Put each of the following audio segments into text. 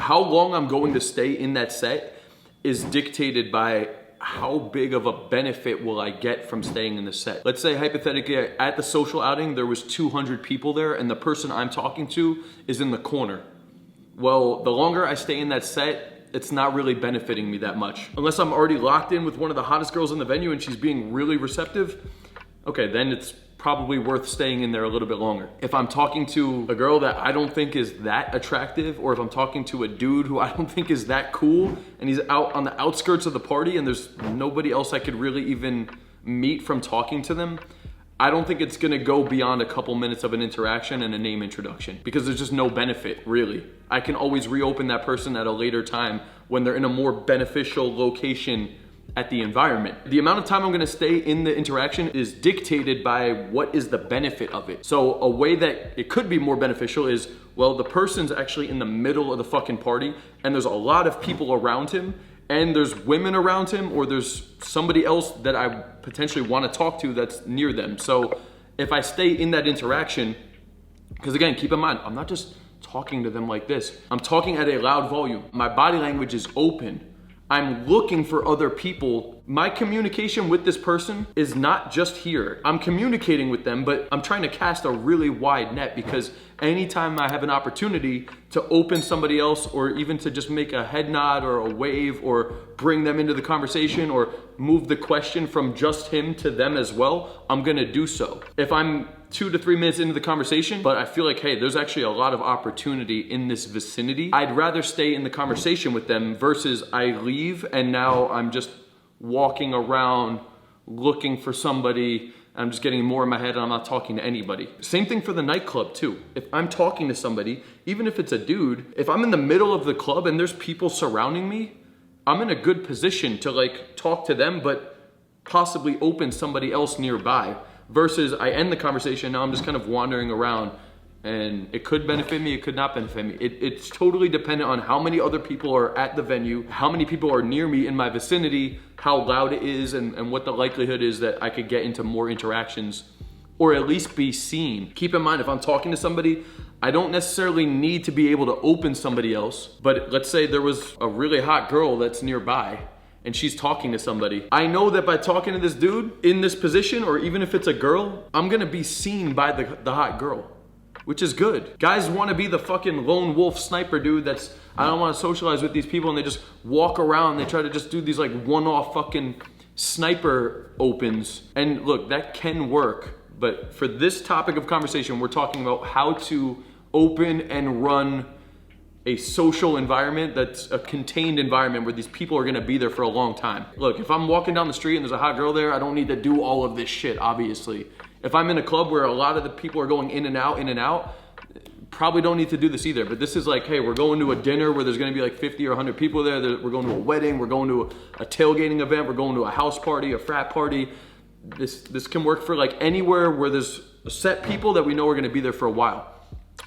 how long I'm going to stay in that set is dictated by how big of a benefit will I get from staying in the set. Let's say hypothetically at the social outing, there was 200 people there and the person I'm talking to is in the corner. Well, the longer I stay in that set, it's not really benefiting me that much. Unless I'm already locked in with one of the hottest girls in the venue and she's being really receptive, okay, then it's probably worth staying in there a little bit longer. If I'm talking to a girl that I don't think is that attractive, or if I'm talking to a dude who I don't think is that cool, and he's out on the outskirts of the party and there's nobody else I could really even meet from talking to them, I don't think it's gonna go beyond a couple minutes of an interaction and a name introduction, because there's just no benefit, really. I can always reopen that person at a later time when they're in a more beneficial location at the environment. The amount of time I'm gonna stay in the interaction is dictated by what is the benefit of it. So a way that it could be more beneficial is, well, the person's actually in the middle of the fucking party and there's a lot of people around him and there's women around him, or there's somebody else that I potentially wanna talk to that's near them. So if I stay in that interaction, because again, keep in mind, I'm not just talking to them like this. I'm talking at a loud volume. My body language is open. I'm looking for other people. My communication with this person is not just here. I'm communicating with them, but I'm trying to cast a really wide net, because anytime I have an opportunity to open somebody else, or even to just make a head nod or a wave or bring them into the conversation or move the question from just him to them as well, I'm gonna do so. If I'm 2 to 3 minutes into the conversation, but I feel like, hey, there's actually a lot of opportunity in this vicinity, I'd rather stay in the conversation with them versus I leave and now I'm just walking around looking for somebody. I'm just getting more in my head and I'm not talking to anybody. Same thing for the nightclub too. If I'm talking to somebody, even if it's a dude, if I'm in the middle of the club and there's people surrounding me, I'm in a good position to like talk to them, but possibly open somebody else nearby. Versus I end the conversation, now I'm just kind of wandering around, and it could benefit me, it could not benefit me. It's totally dependent on how many other people are at the venue, how many people are near me in my vicinity, how loud it is, and what the likelihood is that I could get into more interactions or at least be seen. Keep in mind, if I'm talking to somebody, I don't necessarily need to be able to open somebody else, but let's say there was a really hot girl that's nearby and she's talking to somebody. I know that by talking to this dude in this position, or even if it's a girl, I'm gonna be seen by the hot girl, which is good. Guys wanna be the fucking lone wolf sniper dude that's, I don't wanna socialize with these people, and they just walk around, they try to just do these like one-off fucking sniper opens. And look, that can work, but for this topic of conversation, we're talking about how to open and run a social environment that's a contained environment where these people are gonna be there for a long time. Look, if I'm walking down the street and there's a hot girl there, I don't need to do all of this shit, obviously. If I'm in a club where a lot of the people are going in and out, probably don't need to do this either. But this is like, hey, we're going to a dinner where there's gonna be like 50 or 100 people there. We're going to a wedding, we're going to a tailgating event, we're going to a house party, a frat party. This can work for like anywhere where there's set people that we know are gonna be there for a while,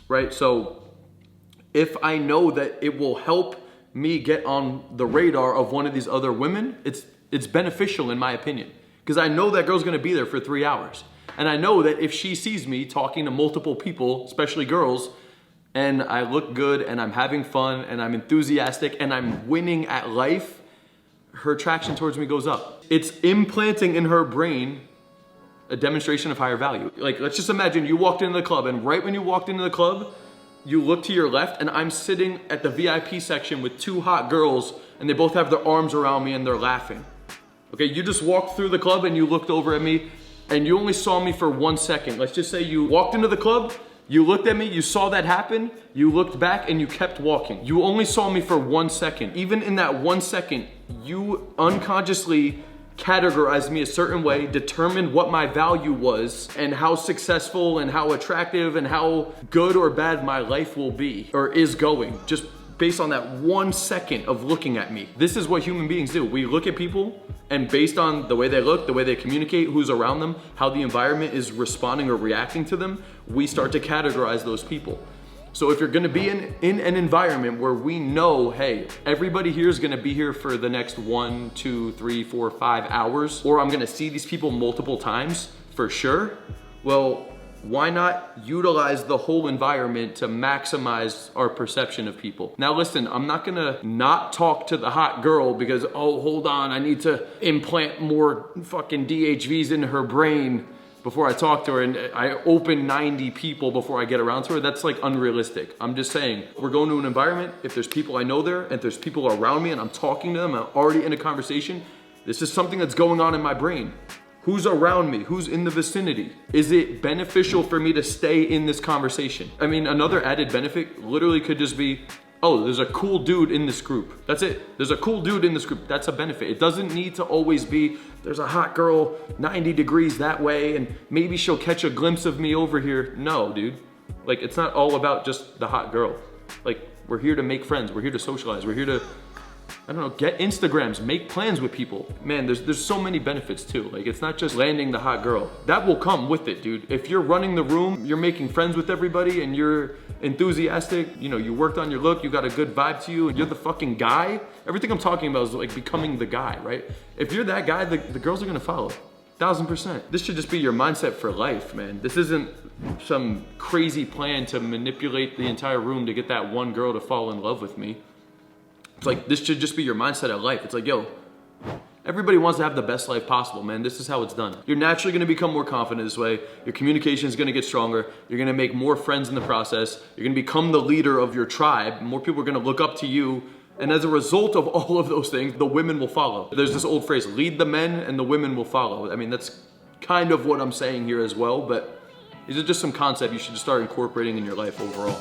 right? So if I know that it will help me get on the radar of one of these other women, it's beneficial in my opinion. Because I know that girl's gonna be there for 3 hours. And I know that if she sees me talking to multiple people, especially girls, and I look good and I'm having fun and I'm enthusiastic and I'm winning at life, her attraction towards me goes up. It's implanting in her brain a demonstration of higher value. Like, let's just imagine you walked into the club, and right when you walked into the club, you look to your left and I'm sitting at the VIP section with 2 hot girls and they both have their arms around me and they're laughing. Okay, you just walked through the club and you looked over at me and you only saw me for 1 second. Let's just say you walked into the club, you looked at me, you saw that happen, you looked back and you kept walking. You only saw me for 1 second. Even in that 1 second, you unconsciously categorized me a certain way, determined what my value was and how successful and how attractive and how good or bad my life will be or is going, just based on that 1 second of looking at me. This is what human beings do. We look at people, and based on the way they look, the way they communicate, who's around them, how the environment is responding or reacting to them, we start to categorize those people. So if you're gonna be in an environment where we know, hey, everybody here is gonna be here for the next 1, 2, 3, 4, 5 hours, or I'm gonna see these people multiple times for sure, well, Why not utilize the whole environment to maximize our perception of people? Now listen, I'm not gonna not talk to the hot girl because, oh, hold on, I need to implant more fucking DHVs into her brain before I talk to her, and I open 90 people before I get around to her. That's like unrealistic. I'm just saying, we're going to an environment, if there's people I know there, and if there's people around me and I'm talking to them, I'm already in a conversation, this is something that's going on in my brain. Who's around me? Who's in the vicinity? Is it beneficial for me to stay in this conversation? I mean, another added benefit literally could just be, oh, there's a cool dude in this group. That's it. There's a cool dude in this group. That's a benefit. It doesn't need to always be, there's a hot girl 90 degrees that way and maybe she'll catch a glimpse of me over here. No, dude. Like, it's not all about just the hot girl. Like, we're here to make friends. We're here to socialize. We're here to, I don't know, get Instagrams, make plans with people. Man, there's so many benefits too. Like, it's not just landing the hot girl. That will come with it, dude. If you're running the room, you're making friends with everybody and you're enthusiastic, you know, you worked on your look, you got a good vibe to you, and you're the fucking guy. Everything I'm talking about is like becoming the guy, right? If you're that guy, the girls are gonna follow. 1000%. This should just be your mindset for life, man. This isn't some crazy plan to manipulate the entire room to get that one girl to fall in love with me. It's like, this should just be your mindset of life. It's like, yo, everybody wants to have the best life possible, man. This is how it's done. You're naturally gonna become more confident this way. Your communication is gonna get stronger. You're gonna make more friends in the process. You're gonna become the leader of your tribe. More people are gonna look up to you. And as a result of all of those things, the women will follow. There's this old phrase, lead the men and the women will follow. I mean, that's kind of what I'm saying here as well, but these are just some concepts you should start incorporating in your life overall.